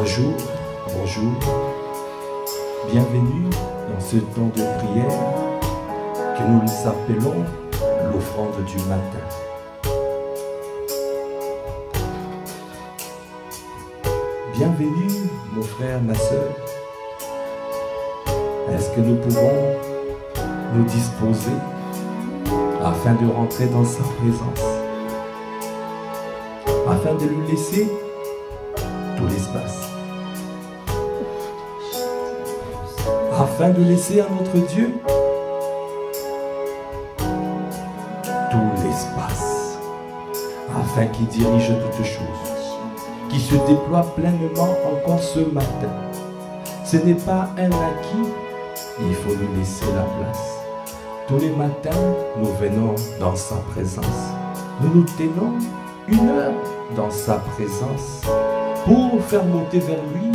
Bonjour, bonjour. Bienvenue dans ce temps de prière que nous appelons l'offrande du matin. Bienvenue, mon frère, ma soeur. Est-ce que nous pouvons nous disposer afin de rentrer dans sa présence, afin de lui laisser tout l'espace, afin de laisser à notre Dieu tout l'espace, afin qu'il dirige toutes choses, qu'il se déploie pleinement encore ce matin. Ce n'est pas un acquis, il faut lui laisser la place. Tous les matins, nous venons dans sa présence. Nous nous tenons 1 heure dans sa présence pour faire monter vers lui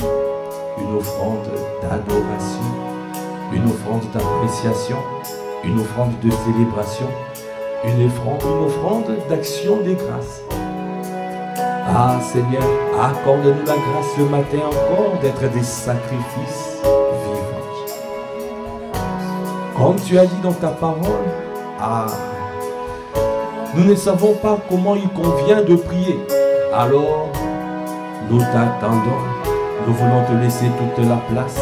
une offrande d'adoration, une offrande d'appréciation, une offrande de célébration, une offrande d'action des grâces. Ah Seigneur, accorde-nous la grâce ce matin encore d'être des sacrifices vivants. Comme tu as dit dans ta parole, nous ne savons pas comment il convient de prier. Alors, nous t'attendons, nous voulons te laisser toute la place.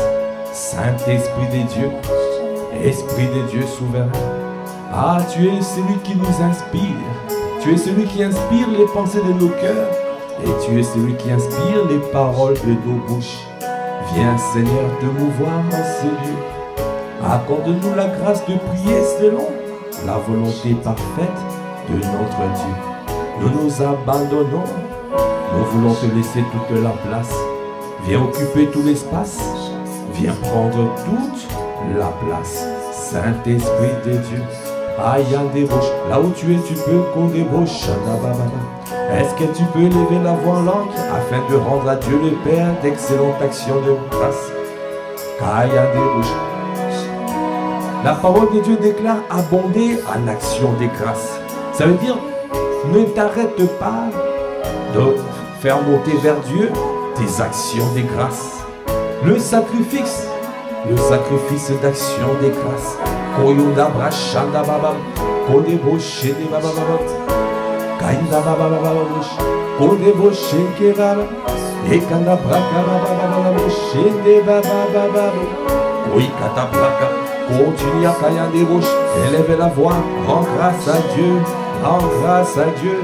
Saint-Esprit des dieux, Esprit des dieux souverain. Ah, tu es celui qui nous inspire. Tu es celui qui inspire les pensées de nos cœurs. Et tu es celui qui inspire les paroles de nos bouches. Viens Seigneur te mouvoir en ce lieu. Accorde-nous la grâce de prier selon la volonté parfaite de notre Dieu. Nous nous abandonnons. Nous voulons te laisser toute la place. Viens occuper tout l'espace. Viens prendre toute la place. Saint-Esprit de Dieu. Aïe, débauche. Là où tu es, tu peux qu'on débauche. Est-ce que tu peux lever la voix en langue afin de rendre à Dieu le Père d'excellentes actions de grâce? Aïe, débauche. La parole de Dieu déclare abonder en actions de grâce. Ça veut dire, ne t'arrête pas de faire monter vers Dieu tes actions de grâce. Le sacrifice d'action de grâce. Koyunda brachanda baba, kodeboche de baba baba, kainda baba baba boche, kodeboche ke baba, ekanda braka baba baba boche de baba baba, koikata braka, continue à kaya de boche, élève la voix, rends grâce à Dieu, rends grâce à Dieu.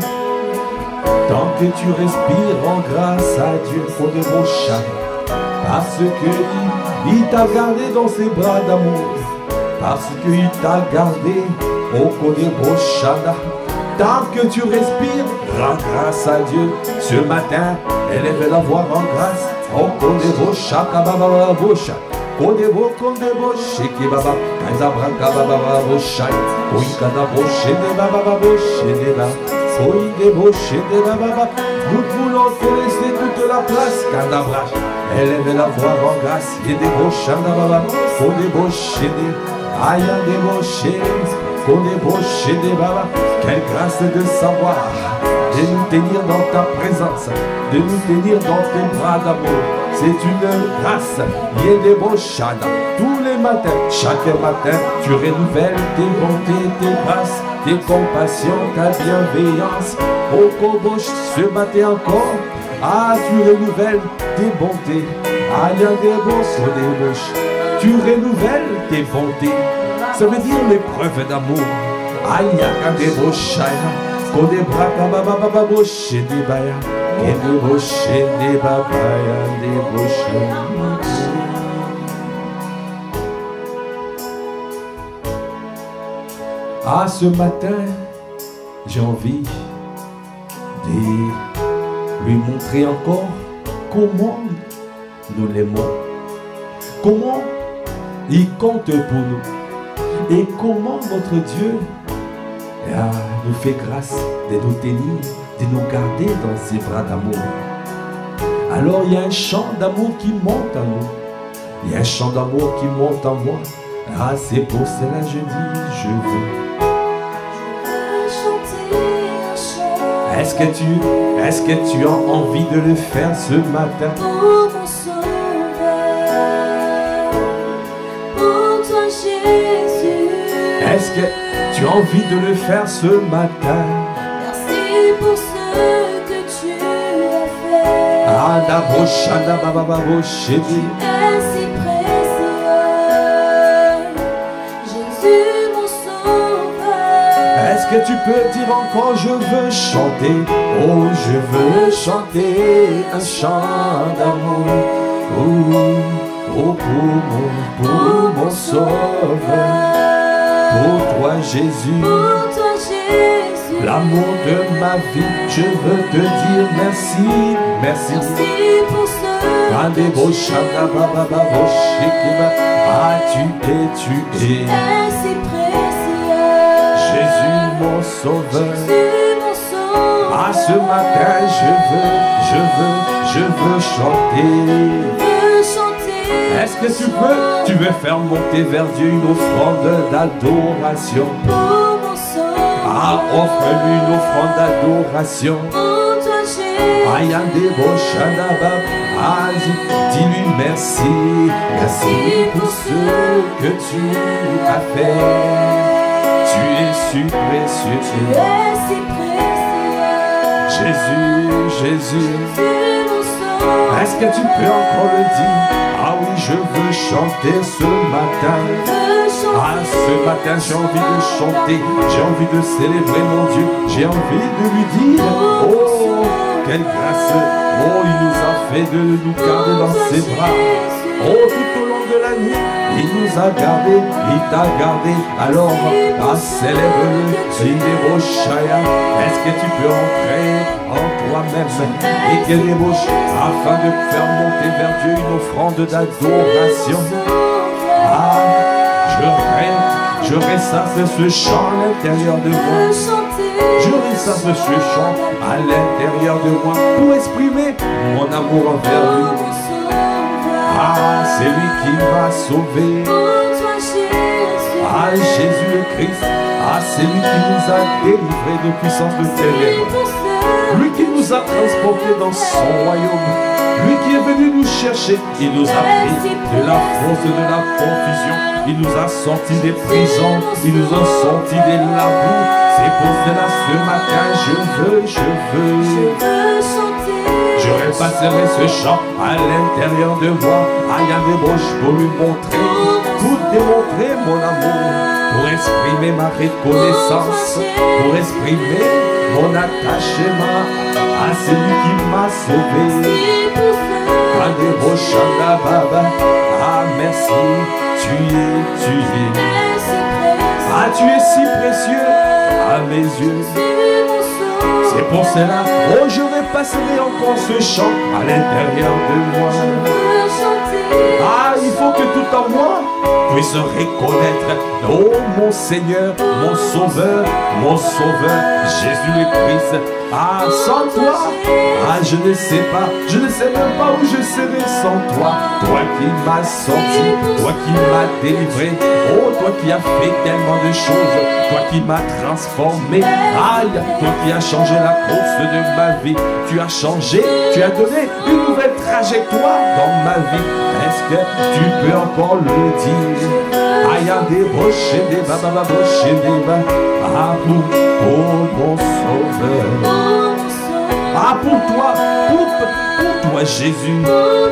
Tant que tu respires, rends grâce à Dieu, kodeboche, parce que il t'a gardé dans ses bras d'amour. Parce qu'il t'a gardé au Kodeboshana. Tant que tu respires, rends grâce à Dieu. Ce matin, élève la voix, rends grâce au Kodeboshaka Baba Bosha. Kodebo Sheki Baba, Kaizabranka Baba Bosha, Koikada Boshe de Baba Boshe de Baba, Koideboshe de Baba. Nous voulons te laisser toute la place, Kadabra. Élève la voix, rends grâce, Yedeboshana Baba, Kodeboshe de Aïe, débauché, qu'on débauché des babas. Quelle grâce de savoir, de nous tenir dans ta présence, de nous tenir dans tes bras d'amour. C'est une grâce, y est débauchada. Tous les matins, chaque matin, tu renouvelles tes bontés, tes grâces, tes compassions, ta bienveillance. Au Kobosh, ce matin encore, tu renouvelles tes bontés. Aïe, débauche. Tu renouvelles tes bontés. Ça veut dire l'épreuve d'amour. Aïe, débauchaya. Kodebraka baba boshe de baya. Kedeboshe de babaya débauche. Ce matin, j'ai envie de lui montrer encore comment nous l'aimons. Comment il compte pour nous et comment notre Dieu nous fait grâce de nous tenir, de nous garder dans ses bras d'amour. Alors il y a un chant d'amour qui monte en nous. Il y a un chant d'amour qui monte en moi. C'est pour cela je dis, je veux chanter un chant. Est-ce que tu as envie de le faire ce matin? Tu as envie de le faire ce matin. Merci pour ce que tu as fait. Tu es si précieux, Jésus mon sauveur. Est-ce que tu peux dire encore, je veux chanter, oh je veux chanter un chant d'amour, oh pour mon sauveur, pour toi Jésus, l'amour de ma vie, je veux te dire merci, merci. Merci pour ce que tu es si précieux, Jésus mon sauveur. Jésus mon sauveur. Ah, ce matin je veux chanter. Est-ce que tu veux faire monter vers Dieu une offrande d'adoration? Ah, offre-lui une offrande d'adoration. Dis-lui merci, merci pour ce que tu as fait. Tu es si précieux, Jésus. Est-ce que tu peux encore le dire? Ah oui, je veux chanter ce matin. Ah, ce matin, j'ai envie de chanter. J'ai envie de célébrer mon Dieu. J'ai envie de lui dire, oh, quelle grâce. Oh, il nous a fait de nous garder dans ses bras. Oh, tout au long de la nuit, il nous a gardés, il t'a gardé. Alors, célèbre-le, Shaya. Est-ce que tu peux entrer en toi-même et qu'elle ébauche afin de faire monter vers Dieu une offrande d'adoration? Ah, je ressasse ce chant à l'intérieur de moi. Je ressasse ce chant à l'intérieur de moi pour exprimer mon amour envers lui. Ah, c'est lui qui m'a sauvé. Ah, Jésus le Christ. Ah, c'est lui qui nous a délivrés de puissance de ténèbres. Lui qui nous a transportés dans son royaume. Lui qui est venu nous chercher. Il nous a pris de la force et de la confusion. Il nous a sortis des prisons. Il nous a sortis des labous. C'est pour cela ce matin je veux je repasserai ce chant à l'intérieur de moi. Aïe, des broches pour lui montrer, pour démontrer mon amour, pour exprimer ma reconnaissance, pour exprimer mon attachement à celui qui m'a sauvé. Ah, des broches, ah, merci, tu es. Ah, tu es si précieux à mes yeux. C'est pour cela, oh, je repasserai encore ce chant à l'intérieur de moi. Ah, il faut que tout en moi puisse reconnaître, oh, mon Seigneur, mon Sauveur, Jésus le Christ. Ah, sans toi, ah, je ne sais même pas où je serais sans toi. Toi qui m'as sorti, toi qui m'as délivré, oh, toi qui as fait tellement de choses, toi qui m'as transformé, aïe, toi qui as changé la course de ma vie, tu as changé, tu as donné une nouvelle trajectoire dans ma vie. Est-ce que tu peux encore le dire? Aïe, des rochers, des baba, ah, pour mon sauveur. Ah, pour toi Jésus,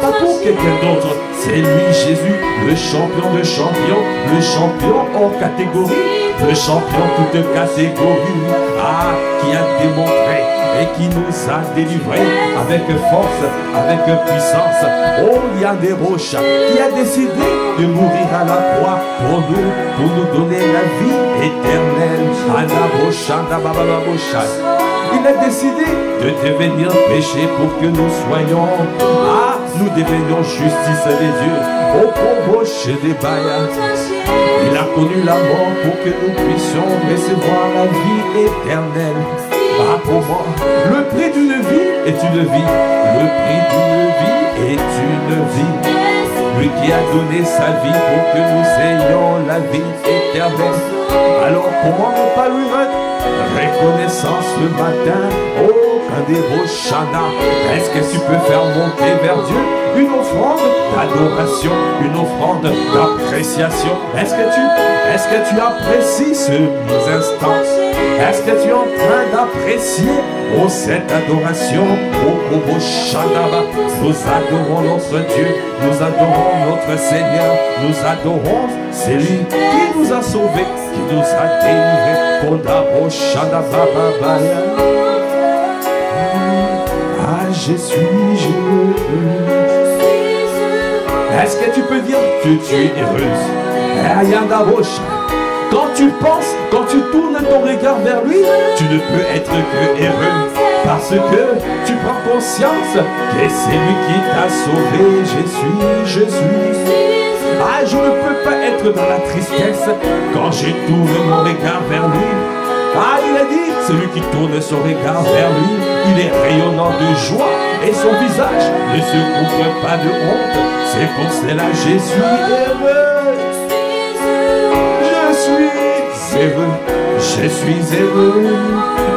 pas pour quelqu'un d'autre, c'est lui Jésus, le champion de champions, le champion hors catégorie, le champion toute catégorie, ah, qui a démontré et qui nous a délivrés avec force, avec puissance. Oh, il y a des roches qui a décidé de mourir à la croix pour nous donner la vie éternelle. Il a décidé de devenir péché pour que nous soyons, ah, nous devenions justice des dieux. Oh, pour chez des baillards. Il a connu la mort pour que nous puissions recevoir la vie éternelle. Ah, pour moi, le prix d'une vie est une vie. Le prix d'une vie est une vie. Lui qui a donné sa vie pour que nous ayons la vie éternelle. Alors, comment ne pas lui rendre reconnaissance ce matin? Oh, Est-ce que tu peux faire monter vers Dieu une offrande d'adoration, une offrande d'appréciation? Est-ce que tu apprécies ces instants? Est-ce que tu es en train d'apprécier cette adoration? Nous adorons notre Dieu, nous adorons notre Seigneur, nous adorons celui qui nous a sauvés, qui nous a délivrés. Ah, je suis heureux. Est-ce que tu peux dire que tu es heureuse? Quand tu penses, quand tu tournes ton regard vers lui, tu ne peux être que heureux. Parce que tu prends conscience que c'est lui qui t'a sauvé. Je suis. Ah, je ne peux pas être dans la tristesse quand je tourne mon regard vers lui. Ah, il a dit, celui qui tourne son regard vers lui, il est rayonnant de joie et son visage ne se couvre pas de honte. C'est pour cela que je suis heureux. Je suis heureux.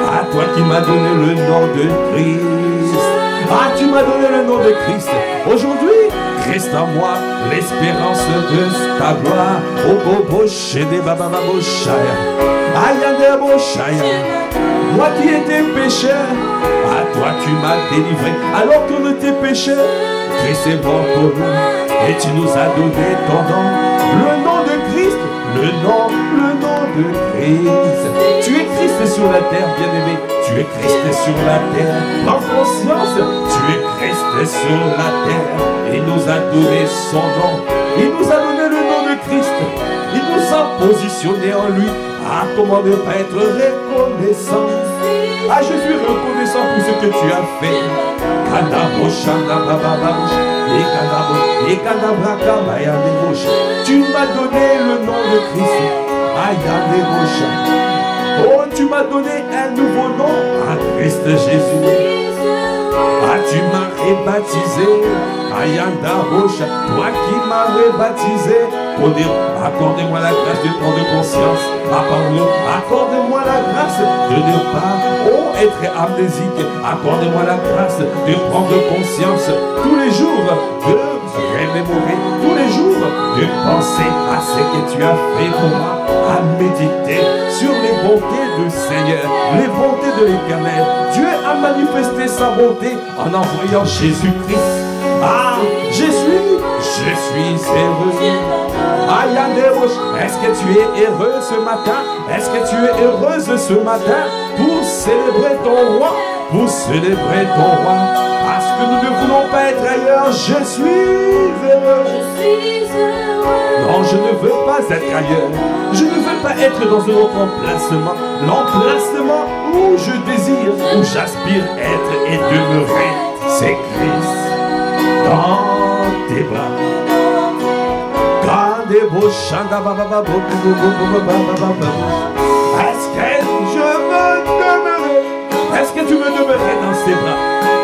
À toi qui m'as donné le nom de Christ. Ah, tu m'as donné le nom de Christ. Aujourd'hui, Christ en moi, l'espérance de ta gloire. Moi qui étais pécheur, à toi tu m'as délivré. Alors qu'on était pécheur, Christ est mort pour nous. Et tu nous as donné ton nom. Le nom de Christ. Le nom de Christ. Tu es Christ sur la terre, bien-aimé. Tu es Christ sur la terre. Prends conscience, tu es Christ sur la terre. Il nous a donné son nom. Il nous a donné le nom de Christ. Il nous a positionné en lui. Ah, comment ne pas être reconnaissant? Ah, je suis reconnaissant pour ce que tu as fait. Tu m'as donné le nom de Christ. Oh, tu m'as donné un nouveau nom à Christ Jésus. Ah, tu m'as rebaptisé. Toi qui m'as rebaptisé. Accordez-moi la grâce de prendre conscience. Accordez-moi la grâce de ne pas être amnésique. Accordez-moi la grâce de prendre conscience tous les jours, de remémorer tous les jours, de penser à ce que tu as fait pour moi, à méditer sur les bontés du Seigneur, les bontés de l'Éternel. Dieu a manifesté sa bonté en envoyant Jésus-Christ. Ah, je suis heureux. Est-ce que tu es heureux ce matin? Est-ce que tu es heureuse ce matin pour célébrer ton roi? Pour célébrer ton roi. Parce que nous ne voulons pas être ailleurs. Je suis heureux. Non, je ne veux pas être ailleurs. Je ne veux pas être dans un autre emplacement. L'emplacement où je désire, où j'aspire être et demeurer, c'est Christ. Dans tes bras. Est-ce que je veux demeurer? Est-ce que tu veux demeurer dans ses bras?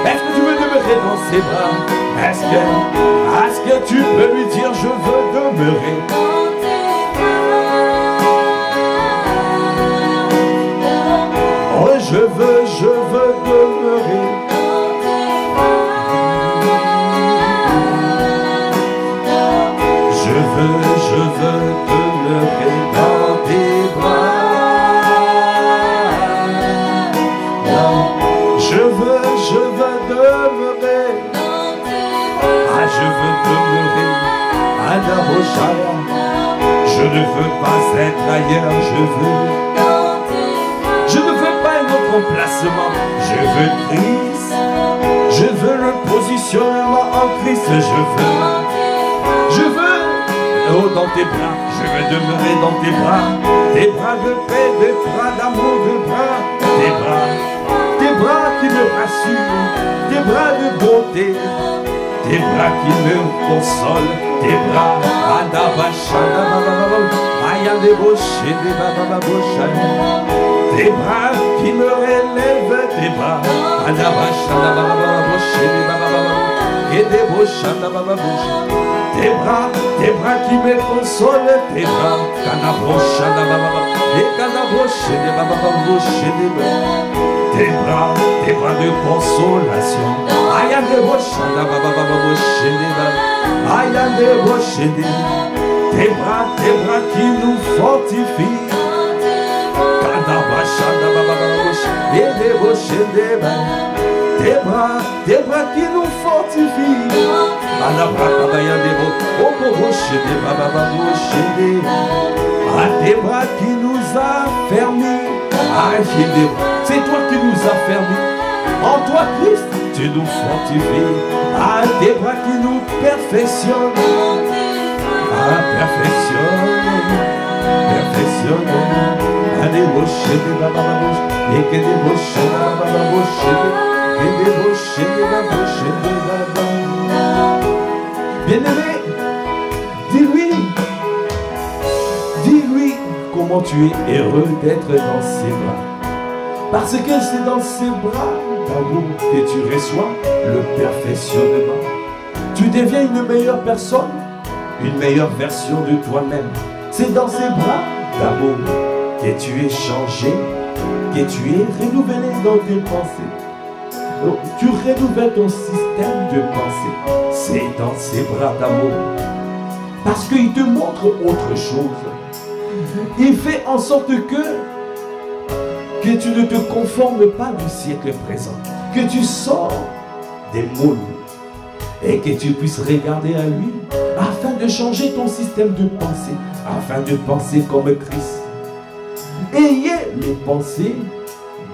Est-ce que tu veux demeurer dans ses bras? Est-ce que tu peux lui dire je veux demeurer? Oh, je veux demeurer. Je veux demeurer dans tes bras. Je veux demeurer. Ah, je veux demeurer à la Rochelle. Je ne veux pas être ailleurs, je ne veux pas un autre emplacement. Je veux Christ. Je veux le positionnement en Christ. Je veux oh, dans tes bras, je veux demeurer dans tes bras de paix, des bras d'amour, des bras qui me rassurent, des bras de beauté, des bras qui me consolent, des bras des bras qui me relèvent, des bras des bras qui me consolent, des bras tes bras de consolation. Ayande boshanda baba baba boshende baba. Ayande boshende. Tes bras qui nous fortifient. Kanda bashanda baba baba boshende boshende baba. Tes bras qui nous fortifient. Alabra bayande bo. Oko boshende baba baba boshende. Tes bras qui nous affermissent. C'est toi qui nous affermis. En toi, Christ, tu nous fortifies. Tes bras qui nous perfectionnent. Perfectionne. Allez, boshede, baba, bosh. Et que des boshede, baba, boshede. Et des boshede, baba, boshede, baba. Bien-aimé, dis-lui comment tu es heureux d'être dans ses bras. Parce que c'est dans ses bras d'amour que tu reçois le perfectionnement. Tu deviens une meilleure personne, une meilleure version de toi-même. C'est dans ses bras d'amour que tu es changé, que tu es renouvelé dans tes pensées. Donc, tu renouvelles ton système de pensée. C'est dans ses bras d'amour. Parce qu'il te montre autre chose. Il fait en sorte que tu ne te conformes pas du siècle présent, que tu sors des moules et que tu puisses regarder à lui afin de changer ton système de pensée, afin de penser comme Christ. Ayez les pensées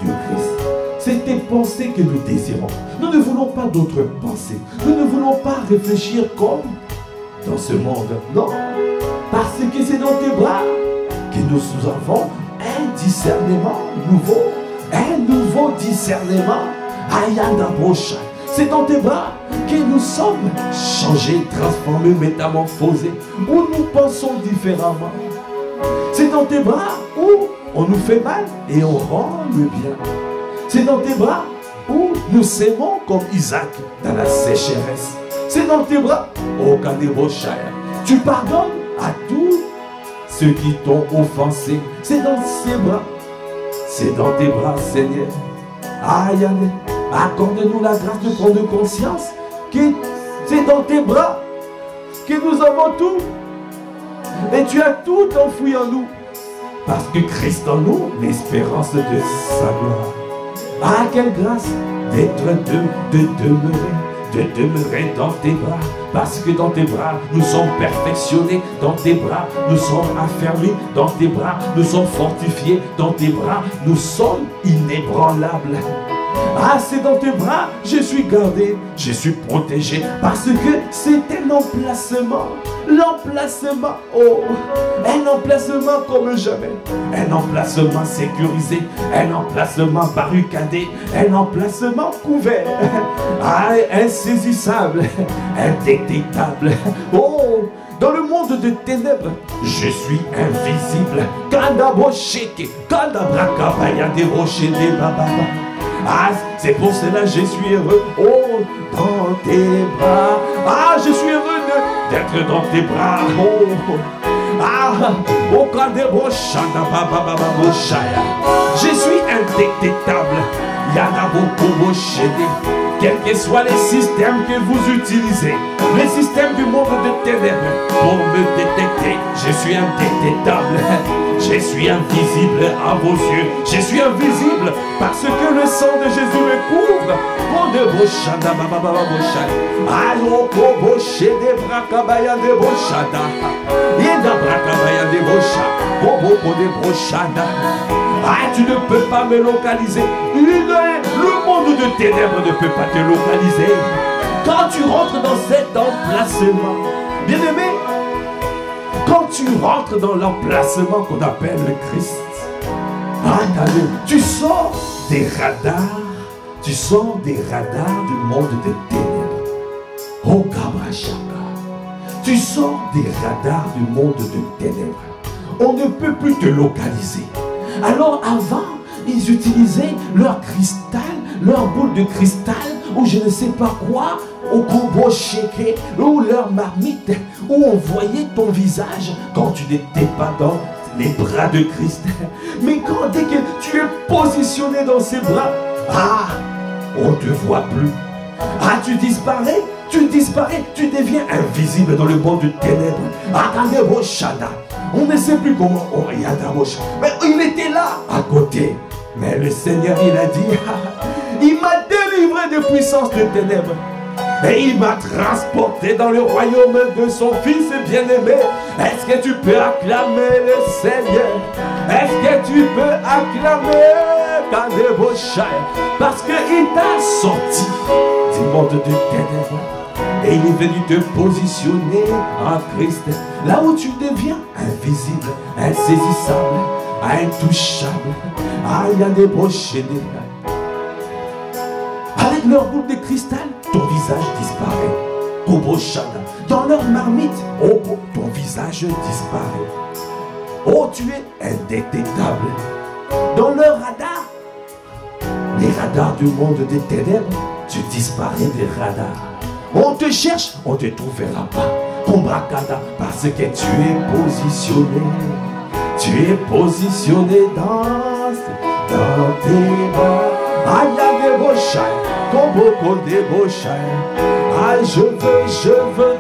de Christ. C'est tes pensées que nous désirons. Nous ne voulons pas d'autres pensées. Nous ne voulons pas réfléchir comme dans ce monde. Non, parce que c'est dans tes bras que nous avons un discernement nouveau, un nouveau discernement. Ayanda Brosha. C'est dans tes bras que nous sommes changés, transformés, métamorphosés, où nous pensons différemment. C'est dans tes bras où on nous fait mal et on rend le bien. C'est dans tes bras où nous s'aimons comme Isaac dans la sécheresse. C'est dans tes bras, oh Kadeboshaya, tu pardonnes à tous ceux qui t'ont offensé. C'est dans ses bras. C'est dans tes bras, Seigneur. Aïe, accorde-nous la grâce de prendre conscience que c'est dans tes bras que nous avons tout. Et tu as tout enfoui en nous. Parce que Christ en nous, l'espérance de sa gloire. Ah, quelle grâce d'être de demeurer dans tes bras. Parce que dans tes bras, nous sommes perfectionnés. Dans tes bras, nous sommes affermis. Dans tes bras, nous sommes fortifiés. Dans tes bras, nous sommes inébranlables. Ah, c'est dans tes bras, je suis gardé, je suis protégé. Parce que c'est un emplacement. L'emplacement, oh, un emplacement comme jamais. Un emplacement sécurisé, un emplacement barricadé, un emplacement couvert. Ah, insaisissable, indétectable. Oh, dans le monde des ténèbres, je suis invisible. Kandabosheke, kandabraka, des rochers, des bababa. Ah, c'est pour cela que je suis heureux. Oh, dans tes bras. Ah, je suis heureux d'être dans tes bras. Oh, ah, oh, je suis indétectable. Quels que soient les systèmes que vous utilisez, les systèmes du monde de ténèbres, pour me détecter, je suis indétectable. Je suis invisible à vos yeux. Je suis invisible parce que le sang de Jésus me couvre. Oh, de boshanda, baba boshanda. Ayoko boshe de brakabaya de boshanda. Yeda brakabaya de boshanda. Boboko de boshanda. Ah, tu ne peux pas me localiser. Le monde de ténèbres ne peut pas te localiser. Quand tu rentres dans cet emplacement, bien-aimé, quand tu rentres dans l'emplacement qu'on appelle le Christ, tu sors des radars, du monde des ténèbres. Oh Kabashaka, tu sors des radars du monde des ténèbres. On ne peut plus te localiser. Alors avant, ils utilisaient leur cristal, leur boule de cristal, ou je ne sais pas quoi, au combo shaké, ou leur marmite, où on voyait ton visage quand tu n'étais pas dans les bras de Christ. Mais dès que tu es positionné dans ses bras, on ne te voit plus. Ah, tu disparais, tu deviens invisible dans le monde de ténèbres. Attendez, Boshana. On ne sait plus comment on regarde à Boshana. Mais il était là, à côté. Mais le Seigneur, il a dit, il m'a délivré de puissance de ténèbres. Et il m'a transporté dans le royaume de son Fils bien-aimé. Est-ce que tu peux acclamer le Seigneur? Est-ce que tu peux acclamer parce qu'il t'a sorti du monde de ténèbres et il est venu te positionner en Christ, là où tu deviens invisible, insaisissable, intouchable. Avec leur boule de cristal, ton visage disparaît. Dans leur marmite, oh, ton visage disparaît. Oh, tu es indétectable. Dans leur radar, les radars du monde des ténèbres, tu disparais des radars. On te cherche, on ne te trouvera pas. Combracada, parce que tu es positionné. Tu es positionné dans tes bras. Aïe, des beaux comme beaucoup des beaux ah, je veux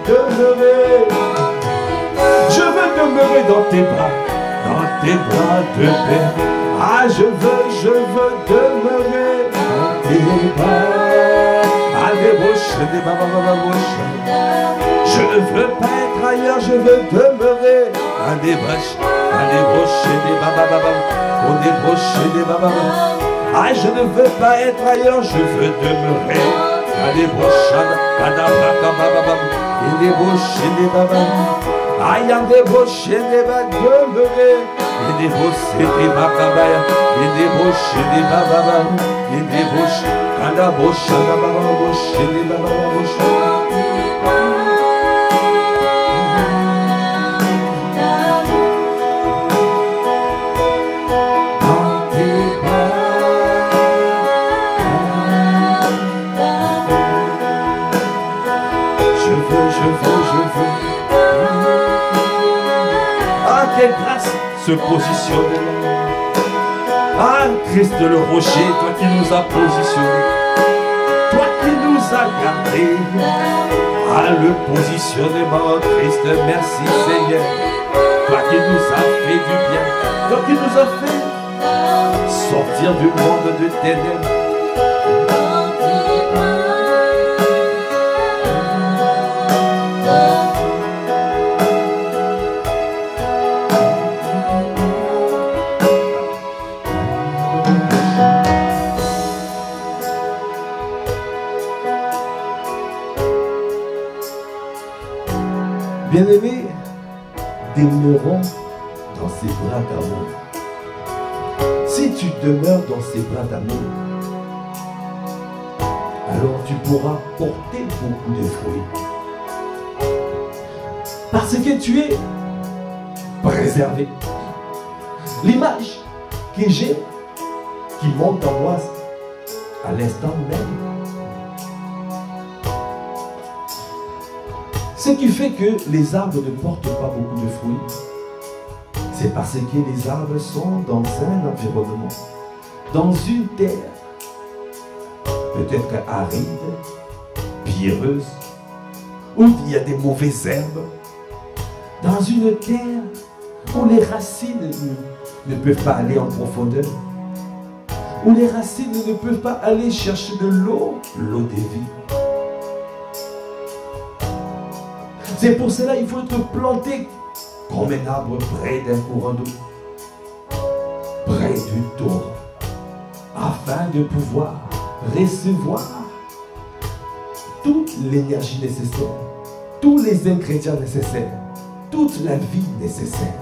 demeurer. Je veux demeurer dans tes bras de paix. Ah, je veux demeurer dans tes bras. Je ne veux pas être ailleurs, je veux demeurer. Ah, je ne veux pas être ailleurs, je veux demeurer. Aïe, des bochés, des bas demeurer. Et des bochés, des macabaya. Et des bochés, des bababa. Et des bochés, kada bochés, bababa, bochés, des bababa, bochés. Quelle grâce se positionne. Ah, Christ le rocher, toi qui nous as positionnés, toi qui nous as gardés. Ah, le positionnement, Christ, merci Seigneur. Toi qui nous as fait du bien, toi qui nous as fait sortir du monde de ténèbres. Bien-aimés, demeurons dans ses bras d'amour. Si tu demeures dans ses bras d'amour, alors tu pourras porter beaucoup de fruits. Parce que tu es préservé. L'image que j'ai, qui monte en moi à l'instant même, ce qui fait que les arbres ne portent pas beaucoup de fruits, c'est parce que les arbres sont dans un environnement, dans une terre, peut-être aride, pierreuse, où il y a des mauvaises herbes, dans une terre où les racines ne peuvent pas aller en profondeur, où les racines ne peuvent pas aller chercher de l'eau de vie. C'est pour cela qu'il faut être planté comme un arbre près d'un courant d'eau, près du torrent, afin de pouvoir recevoir toute l'énergie nécessaire, tous les ingrédients nécessaires, toute la vie nécessaire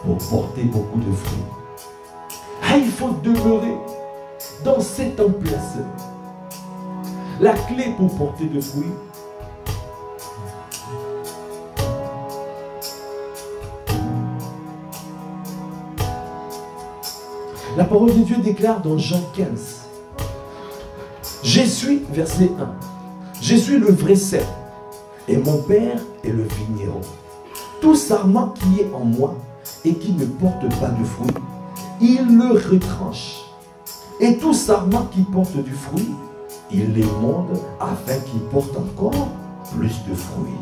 pour porter beaucoup de fruits. Ah, il faut demeurer dans cet emplacement. La clé pour porter de fruits, la parole de Dieu déclare dans Jean 15, je suis, verset 1, je suis le vrai cep et mon Père est le vigneron. Tout sarment qui est en moi et qui ne porte pas de fruit, il le retranche. Et tout sarment qui porte du fruit, il les monde afin qu'ils portent encore plus de fruits.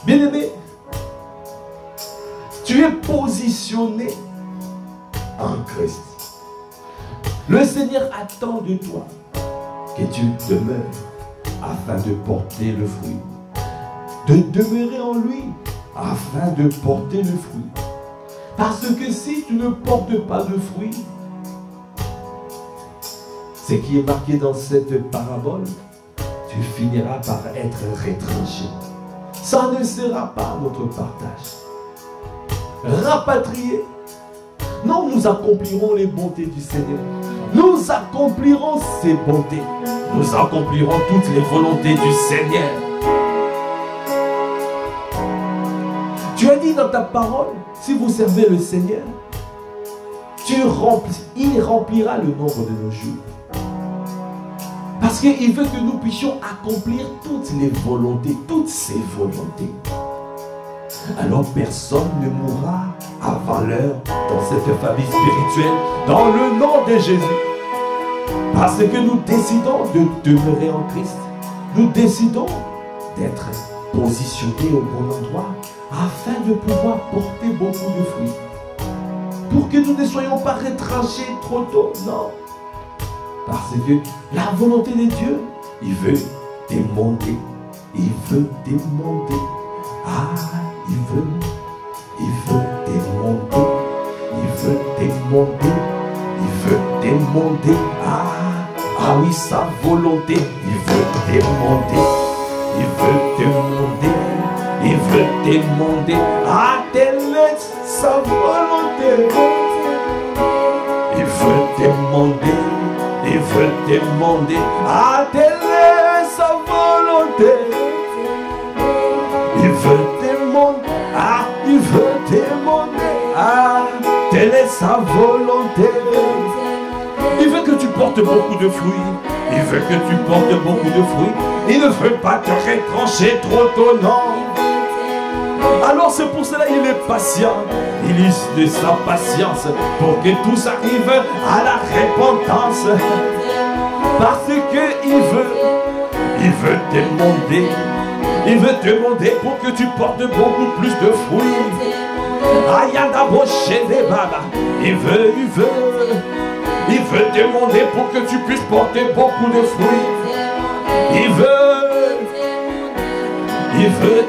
Bien-aimé, tu es positionné en Christ. Le Seigneur attend de toi que tu demeures afin de porter le fruit. De demeurer en lui afin de porter le fruit. Parce que si tu ne portes pas de fruit, ce qui est marqué dans cette parabole, tu finiras par être retranché. Ça ne sera pas notre partage. Rapatrié. Non, nous accomplirons les bontés du Seigneur. Nous accomplirons ses bontés. Nous accomplirons toutes les volontés du Seigneur. Tu as dit dans ta parole, si vous servez le Seigneur, il remplira le nombre de nos jours. Parce qu'il veut que nous puissions accomplir toutes les volontés, toutes ses volontés. Alors personne ne mourra avant l'heure dans cette famille spirituelle, dans le nom de Jésus. Parce que nous décidons de demeurer en Christ. Nous décidons d'être positionnés au bon endroit afin de pouvoir porter beaucoup de fruits. Pour que nous ne soyons pas retranchés trop tôt, non. Parce que la volonté de Dieu, il veut démonter. Il veut démonter. Ah, il veut démonter. Il veut démonter. Il veut démonter. Ah oui, sa volonté. Il veut démonter. Il veut démonter. Il veut démonter. Ah, telle est sa volonté. Il veut démonter. Il veut demander, ah, telle est sa volonté. Il veut demander, ah, il veut demander, ah, telle est sa volonté. Il veut que tu portes beaucoup de fruits. Il veut que tu portes beaucoup de fruits. Il ne veut pas te retrancher trop tôt, non. Alors c'est pour cela qu'il est patient. Il use de sa patience pour que tous arrivent à la repentance. Parce qu'il veut demander. Il veut demander pour que tu portes beaucoup plus de fruits. Ayanda boché des babas. Il veut demander pour que tu puisses porter beaucoup de fruits. Il veut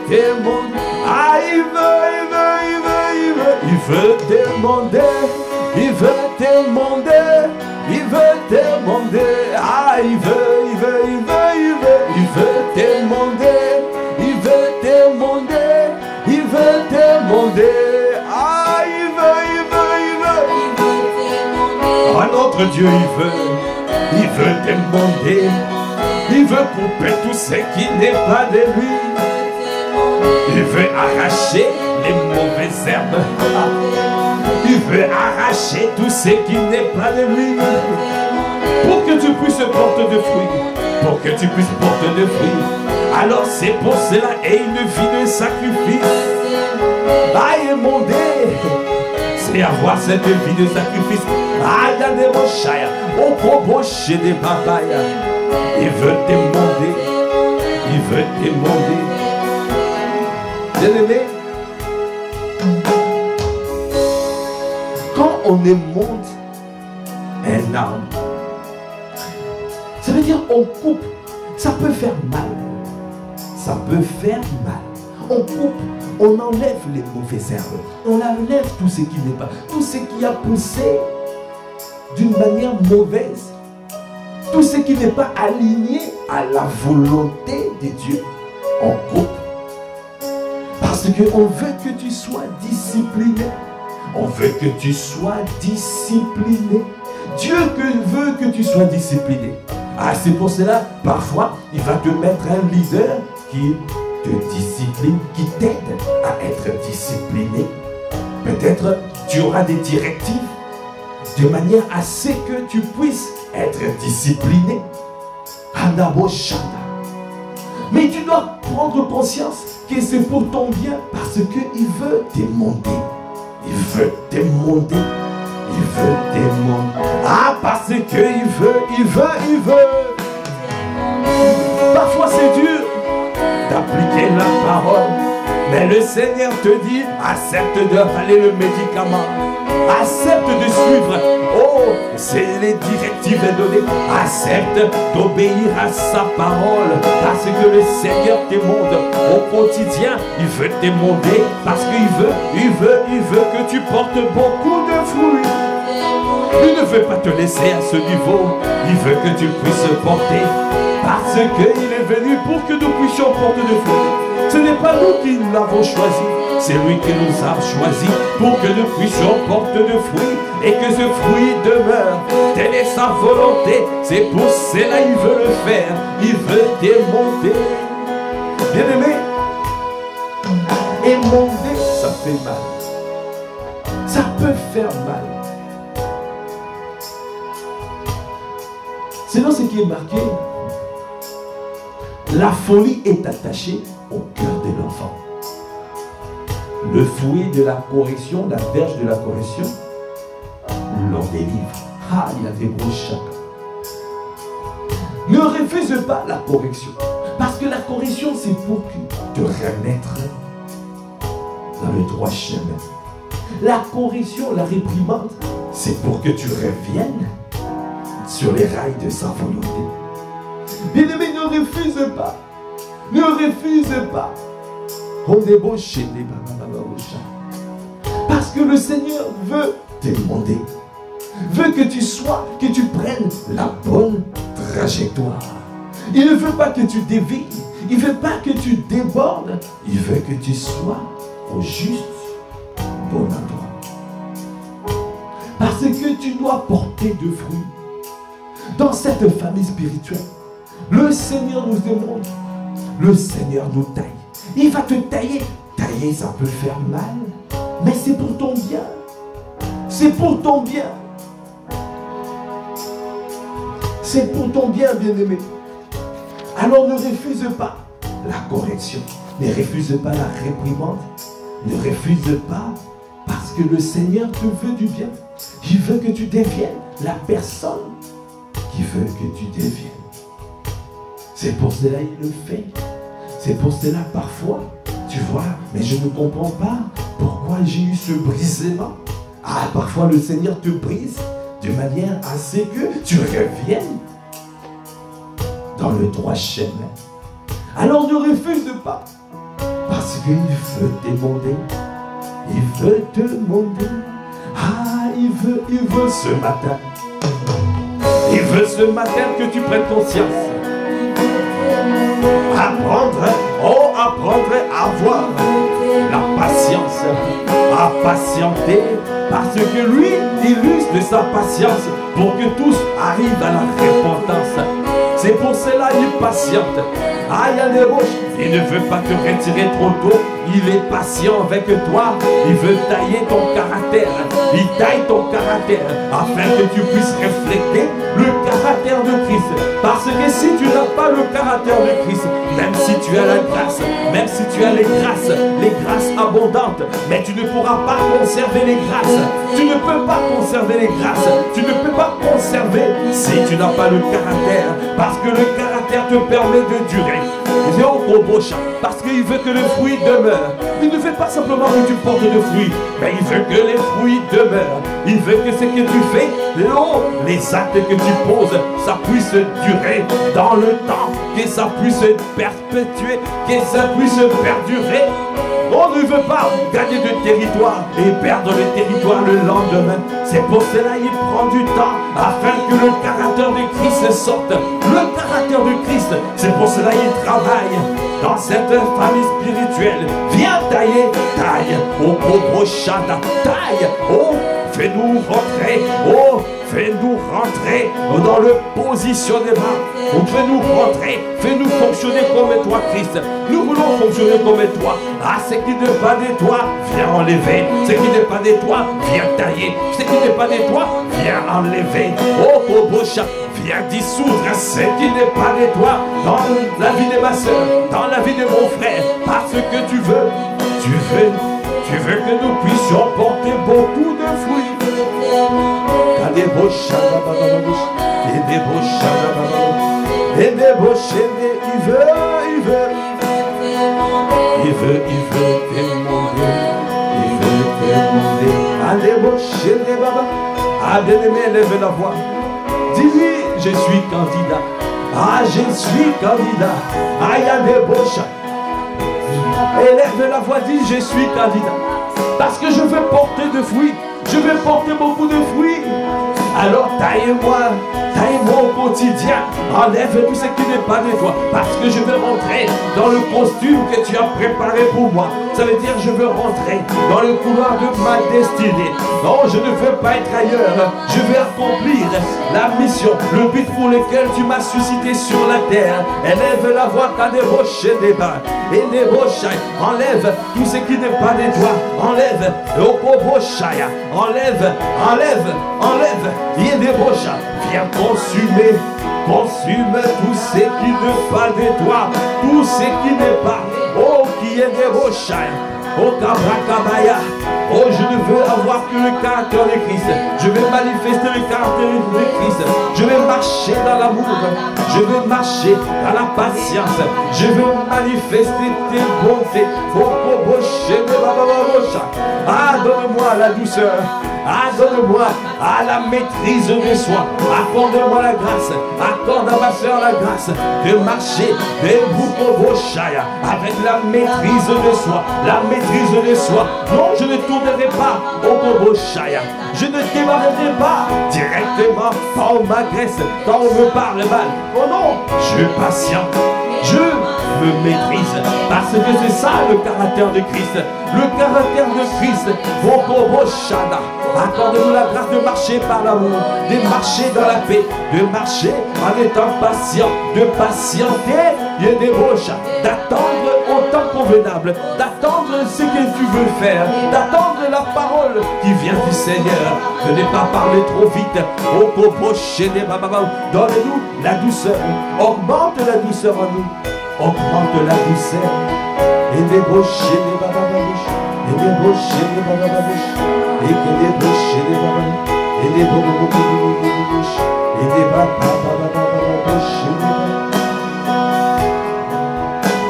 demander. Ah, il veut demander, il veut demander, il veut demander, ah, il veut demander, il veut demander, il veut demander, ah, il veut, ah, notre Dieu, il veut demander, il veut couper tout ce qui n'est pas de lui. Il veut arracher les mauvaises herbes. Il veut arracher tout ce qui n'est pas de lui. Pour que tu puisses porter de fruits. Pour que tu puisses porter de fruits. Alors c'est pour cela et une vie de sacrifice. Aïe mon Dieu. C'est avoir cette vie de sacrifice. Aïe des rochaya. Au proboché des papayas. Il veut demander. Il veut demander. Bien-aimé, quand on émonte un arbre, ça veut dire on coupe. Ça peut faire mal. Ça peut faire mal. On coupe, on enlève les mauvaises herbes. On enlève tout ce qui n'est pas, tout ce qui a poussé d'une manière mauvaise. Tout ce qui n'est pas aligné à la volonté de Dieu. On coupe. Parce qu'on veut que tu sois discipliné. On veut que tu sois discipliné. Dieu veut que tu sois discipliné. Ah, c'est pour cela, parfois, il va te mettre un leader qui te discipline, qui t'aide à être discipliné. Peut-être tu auras des directives de manière à ce que tu puisses être discipliné. Mais tu dois prendre conscience que c'est pour ton bien parce qu'il veut demander. Il veut demander. Il veut demander. Ah, parce il veut. Parfois c'est dur d'appliquer la parole, mais le Seigneur te dit, accepte de avaler le médicament, accepte de suivre. Oh, c'est les directives données. Accepte d'obéir à sa parole, parce que le Seigneur t'émonde au quotidien. Il veut t'émonder parce qu'il veut que tu portes beaucoup de fruits. Il ne veut pas te laisser à ce niveau. Il veut que tu puisses porter, parce qu'il est venu pour que nous puissions porter de fruits. Ce n'est pas nous qui l'avons choisi, c'est lui qui nous a choisis pour que nous puissions porter de fruits et que ce fruit demeure. Telle est sa volonté, c'est pour cela il veut le faire. Il veut t'émonder. Bien-aimé, émonder, ça fait mal. Ça peut faire mal. C'est dans ce qui est marqué. La folie est attachée au cœur de l'enfant. Le fouet de la correction, la verge de la correction, l'en délivre. Ah, il a des gros chakras. Ne refuse pas la correction. Parce que la correction, c'est pour te remettre dans le droit chemin. La correction, la réprimande, c'est pour que tu reviennes sur les rails de sa volonté. Bien-aimé, ne refuse pas. Ne refuse pas. On débauche les parce que le Seigneur veut te demander, veut que tu sois, que tu prennes la bonne trajectoire. Il ne veut pas que tu dévies, il ne veut pas que tu débordes, il veut que tu sois au juste bon endroit. Parce que tu dois porter de fruits. Dans cette famille spirituelle, le Seigneur nous demande, le Seigneur nous taille. Il va te tailler. Tailler, ça peut faire mal, mais c'est pour ton bien. C'est pour ton bien. C'est pour ton bien, bien-aimé. Alors ne refuse pas la correction. Ne refuse pas la réprimande. Ne refuse pas, parce que le Seigneur te veut du bien. Il veut que tu deviennes la personne qui veut que tu deviennes. C'est pour cela qu'il le fait. C'est pour cela parfois, tu vois, mais je ne comprends pas pourquoi j'ai eu ce brisement. Ah, parfois le Seigneur te brise de manière à ce que tu reviennes dans le droit chemin. Alors ne refuse pas, parce qu'il veut t'émonder. Il veut te demander. Ah, il veut ce matin. Il veut ce matin que tu prennes conscience. Apprendre à avoir la patience, à patienter, parce que lui, il use de sa patience pour que tous arrivent à la repentance. C'est pour cela qu'il patiente. Il ne veut pas te retirer trop tôt. Il est patient avec toi. Il veut tailler ton caractère. Il taille ton caractère afin que tu puisses refléter le caractère de Christ. Parce que si tu n'as pas le caractère de Christ, même si tu as la grâce, même si tu as les grâces abondantes, mais tu ne pourras pas conserver les grâces. Tu ne peux pas conserver les grâces. Tu ne peux pas conserver si tu n'as pas le caractère. Parce que le caractère te permet de durer. Parce qu'il veut que le fruit demeure. Il ne veut pas simplement que tu portes de fruits, mais il veut que les fruits demeurent. Il veut que ce que tu fais, les actes que tu poses, ça puisse durer dans le temps, que ça puisse perpétuer, que ça puisse perdurer. On ne veut pas gagner de territoire et perdre le territoire le lendemain. C'est pour cela qu'il prend du temps afin que le caractère de Christ sorte. Le caractère de Christ, c'est pour cela qu'il travaille dans cette famille spirituelle. Viens tailler, taille, oh Chanda, taille, oh fais-nous rentrer, oh fais-nous rentrer dans le positionnement. Fais-nous rentrer, fais-nous fonctionner comme toi, Christ. Nous voulons fonctionner comme toi. Ah, ce qui n'est pas de toi, viens enlever. Ce qui n'est pas de toi, viens tailler. Ce qui n'est pas de toi, viens enlever. Oh, Bobocha, viens dissoudre ce qui n'est pas de toi dans la vie de ma soeur, dans la vie de mon frère. Parce que tu veux que nous puissions porter beaucoup de fruit. Il veut demander. Ah, bien-aimé, lève la voix. Dis-lui, je suis candidat. Ah, je suis candidat. Ah, il y a des boches. Élève la voix, dis, je suis candidat. Parce que je veux porter de fruits. Je veux porter beaucoup de fruits. Alors taille-moi au quotidien. Enlève tout ce qui n'est pas de toi. Parce que je veux rentrer dans le costume que tu as préparé pour moi. Ça veut dire je veux rentrer dans le couloir de ma destinée. Non, je ne veux pas être ailleurs. Je veux accomplir la mission, le but pour lequel tu m'as suscité sur la terre. Élève la voix quand des roches des bas. Et les roches, enlève tout ce qui n'est pas de toi. Enlève. Enlève. Il y a des roches. Viens consumer. Consume tout ce qui n'est pas de toi. Tout ce qui n'est pas. Oh, qui est des roches. Oh, Kabrakabaya. Oh, je ne veux avoir que le caractère de Christ. Je vais manifester le caractère de Christ. Je vais marcher dans l'amour. Je vais marcher dans la patience. Je veux manifester tes bontés. Ah, donne-moi la douceur. Ah, donne-moi la maîtrise de soi. Accorde-moi la grâce. Accorde à ma soeur la grâce de marcher avec la maîtrise de soi. La maîtrise de soi. Non, je ne tournerai pas au Koboshaya. Je ne démarrerai pas directement quand on m'agresse, quand on me parle mal. Oh non, je suis patient. Je me maîtrise. Parce que c'est ça le caractère de Christ. Le caractère de Christ. Accorde-nous la grâce de marcher par l'amour, de marcher dans la paix, de marcher en étant patient, de patienter, d'attendre au temps convenable, d'attendre ce que tu veux faire, d'attendre la parole qui vient du Seigneur, de ne pas parler trop vite. Donne-nous la douceur, augmente la douceur en nous, augmente la douceur. Et des brochés, des babababouches, et des brochés, des babababouches, et des brochés, des babababouches, et des babababouches, et des babababouches.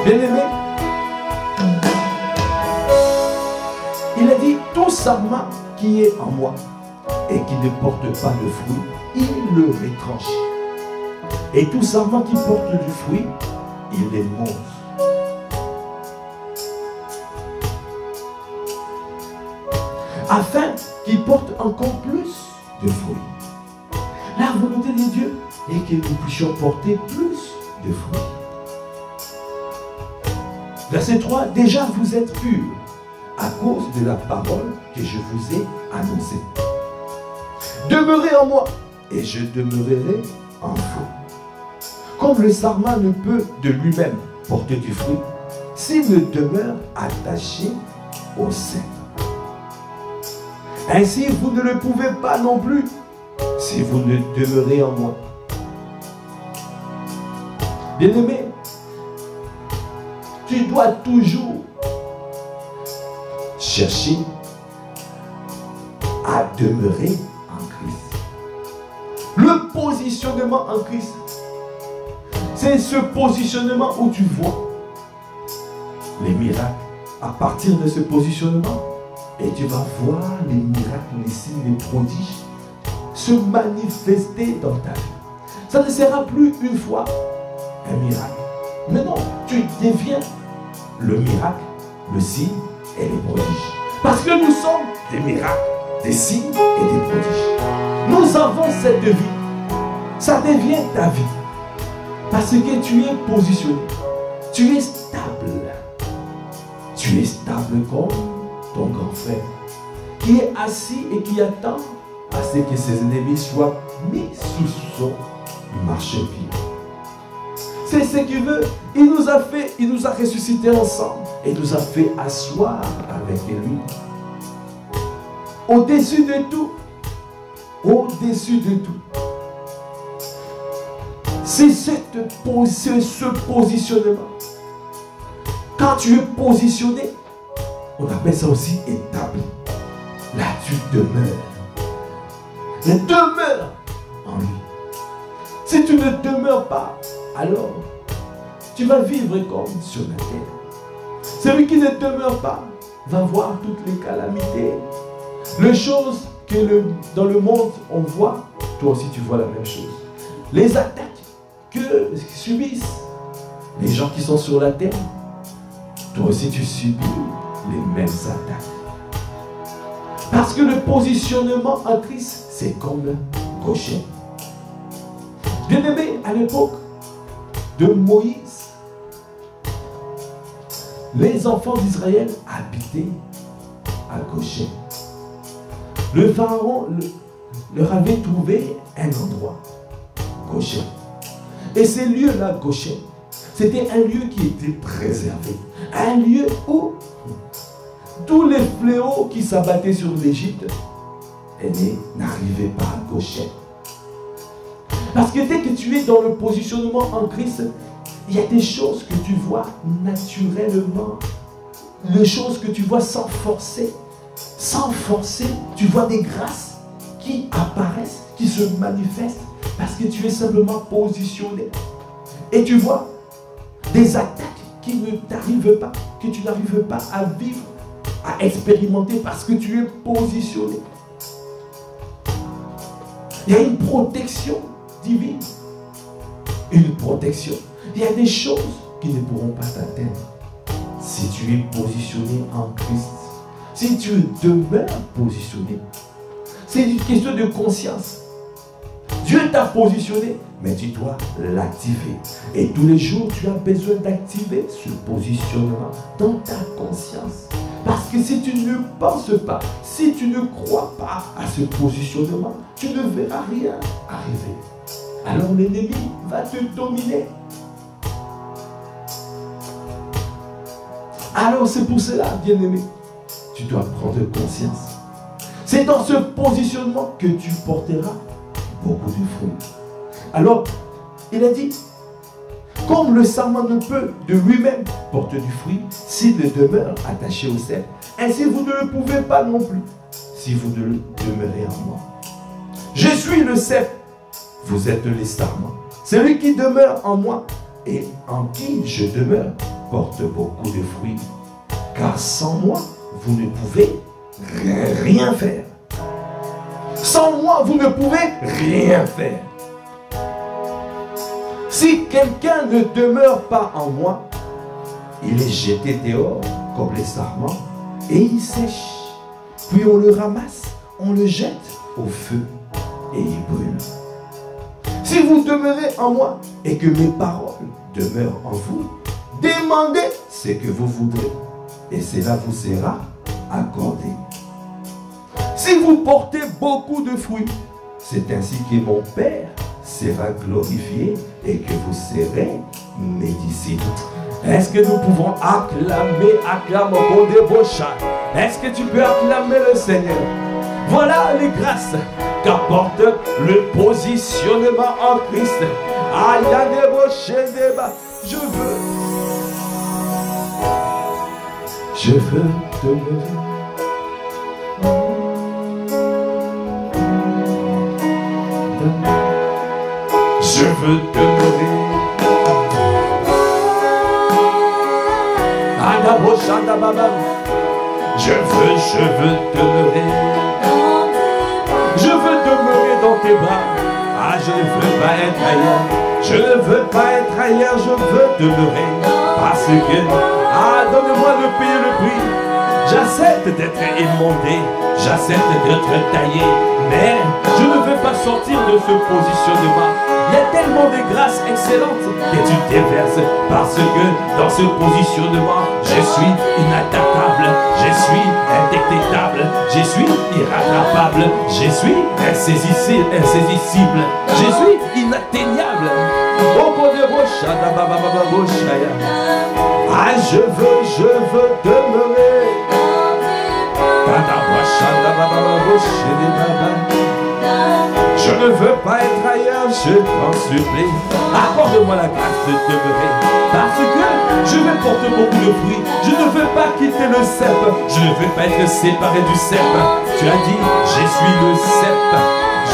Bien-aimé, il a dit tout sarment qui est en moi et qui ne porte pas de fruit, il le retranche. Et tout sarment qui porte du fruit, il les mange. Afin qu'il porte encore plus de fruits. La volonté de Dieu est que nous puissions porter plus de fruits. Verset 3, déjà vous êtes purs à cause de la parole que je vous ai annoncée. Demeurez en moi et je demeurerai en vous. Comme le sarment ne peut de lui-même porter du fruit s'il ne demeure attaché au cèdre. Ainsi, vous ne le pouvez pas non plus si vous ne demeurez en moi. Bien-aimé, tu dois toujours chercher à demeurer en Christ. Le positionnement en Christ, c'est ce positionnement où tu vois les miracles à partir de ce positionnement. Et tu vas voir les miracles, les signes, les prodiges se manifester dans ta vie. Ça ne sera plus une fois un miracle. Mais non, tu deviens le miracle, le signe et les prodiges. Parce que nous sommes des miracles, des signes et des prodiges. Nous avons cette vie. Ça devient ta vie. Parce que tu es positionné. Tu es stable. Tu es stable comme ton grand frère, qui est assis et qui attend à ce que ses ennemis soient mis sous son marchepied. C'est ce qu'il veut. Il nous a fait, il nous a ressuscités ensemble et nous a fait asseoir avec lui. Au-dessus de tout. Au-dessus de tout. C'est ce positionnement. Quand tu es positionné, on appelle ça aussi établi. Là, tu demeures. Et demeure en lui. Si tu ne demeures pas, alors tu vas vivre comme sur la terre. Celui qui ne demeure pas va voir toutes les calamités, les choses que dans le monde on voit. Toi aussi tu vois la même chose. Les attaques que subissent les gens qui sont sur la terre. Toi aussi tu subis les mêmes attaques. Parce que le positionnement en Christ, c'est comme le Goshen. Bien aimé, à l'époque de Moïse, les enfants d'Israël habitaient à Goshen. Le pharaon leur avait trouvé un endroit, Goshen. Et ce lieu-là, Goshen, c'était un lieu qui était préservé. Un lieu où tous les fléaux qui s'abattaient sur l'Égypte n'arrivaient pas à Goshen. Parce que dès que tu es dans le positionnement en Christ, il y a des choses que tu vois naturellement. Les choses que tu vois sans forcer. Sans forcer, tu vois des grâces qui apparaissent, qui se manifestent. Parce que tu es simplement positionné. Et tu vois des attaques qui ne t'arrivent pas, que tu n'arrives pas à vivre, à expérimenter parce que tu es positionné. Il y a une protection divine. Une protection. Il y a des choses qui ne pourront pas t'atteindre si tu es positionné en Christ. Si tu demeures positionné. C'est une question de conscience. Dieu t'a positionné, mais tu dois l'activer. Et tous les jours, tu as besoin d'activer ce positionnement dans ta conscience. Parce que si tu ne penses pas, si tu ne crois pas à ce positionnement, tu ne verras rien arriver. Alors l'ennemi va te dominer. Alors c'est pour cela, bien-aimé, tu dois prendre conscience. C'est dans ce positionnement que tu porteras beaucoup de fruits. Alors, il a dit, comme le sarment ne peut de lui-même porter du fruit s'il demeure attaché au cep, ainsi vous ne le pouvez pas non plus si vous ne demeurez en moi. Je suis le cep, vous êtes les sarments. Celui qui demeure en moi et en qui je demeure porte beaucoup de fruits. Car sans moi, vous ne pouvez rien faire. Sans moi, vous ne pouvez rien faire. Si quelqu'un ne demeure pas en moi, il est jeté dehors comme les sarments et il sèche. Puis on le ramasse, on le jette au feu et il brûle. Si vous demeurez en moi et que mes paroles demeurent en vous, demandez ce que vous voudrez et cela vous sera accordé. Si vous portez beaucoup de fruits, c'est ainsi que mon Père sera glorifié et que vous serez mes disciples. Est-ce que nous pouvons acclamer, est-ce que tu peux acclamer le Seigneur? Voilà les grâces qu'apporte le positionnement en Christ. Je veux demeurer. Je veux demeurer. Je veux demeurer. Je veux demeurer dans tes bras. Ah, je ne veux pas être ailleurs. Je ne veux pas être ailleurs, je veux demeurer. Parce que, ah, donne-moi de payer le prix. J'accepte d'être émondé, j'accepte d'être taillé, mais je ne veux pas sortir de ce positionnement. Il y a tellement de grâces excellentes que tu déverses parce que dans ce positionnement, je suis inattaquable, je suis indétectable, je suis irrattrapable, je suis insaisissable, je suis inatteignable. Ah, je veux demeurer. Je ne veux pas être ailleurs, je t'en supplie. Accorde-moi la grâce de demeurer. Parce que Je vais porter beaucoup de fruits. Je ne veux pas quitter le cep. Je ne veux pas être séparé du cep. Tu as dit, je suis le cep.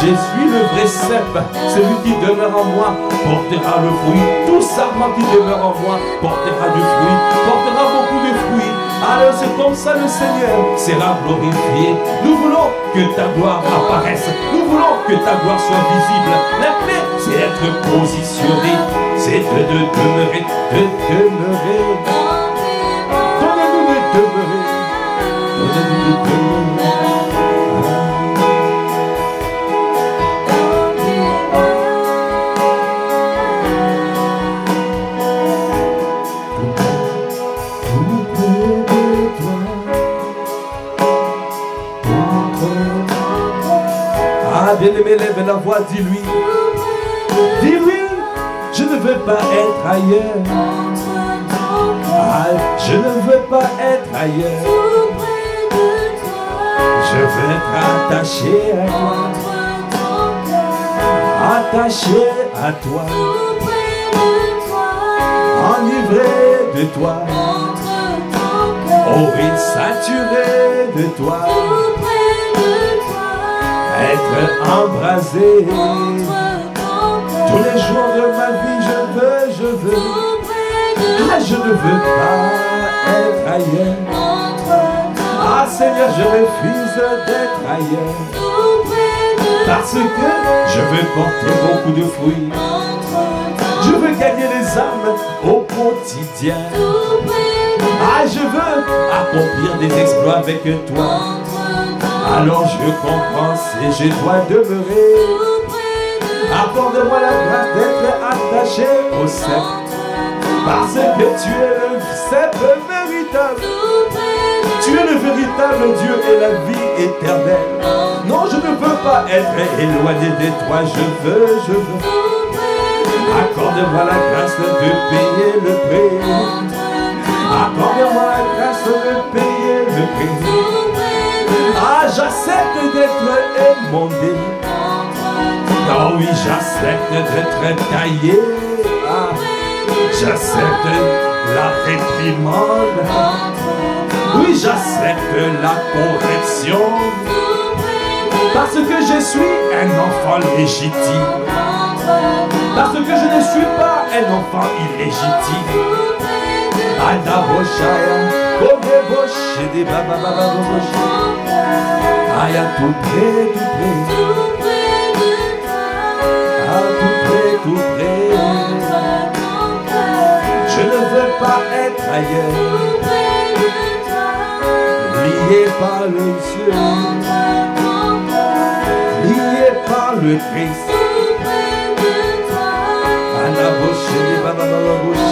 Je suis le vrai cep. Celui qui demeure en moi portera le fruit. Tout sarment qui demeure en moi portera du fruit. Portera beaucoup de fruits. Alors c'est comme ça le Seigneur sera glorifié. Nous voulons que ta gloire apparaisse. Nous voulons que ta gloire soit visible. La clé, c'est être positionné. C'est de demeurer, de demeurer. Donnez-nous de demeurer. Donnez-nous de demeurer. Bien-aimé, lève la voix, dis-lui. Dis-lui, je ne veux pas être ailleurs. Ah, je ne veux pas être ailleurs. Je veux être attaché à toi. Attaché à toi. Enivré de toi. Oh oui, saturé de toi. Être embrasé tous les jours de ma vie, je veux. Ah, je ne veux pas être ailleurs. Ah, Seigneur, je refuse d'être ailleurs. Parce que je veux porter beaucoup de fruits. Je veux gagner les âmes au quotidien. Ah, je veux accomplir des exploits avec toi. Alors je comprends et je dois demeurer. Accorde-moi la grâce d'être attaché au cep. Parce que tu es le cep véritable. Tu es le véritable Dieu et la vie éternelle. Non, je ne veux pas être éloigné de toi. Je veux. Accorde-moi la grâce de payer le prix. Accorde-moi la grâce de payer le prix. Ah, j'accepte d'être émondé. Oh oui, j'accepte d'être taillé. Ah, j'accepte la réprimande. Oui, j'accepte la correction. Parce que je suis un enfant légitime. Parce que je ne suis pas un enfant illégitime. Adaboshaya, Kobebosh, des bababababosh. Aïe, à tout près, tout près. À tout près. Je ne veux pas être ailleurs. Lié par le Dieu. Lié par le Christ. Adabosh, des babababosh.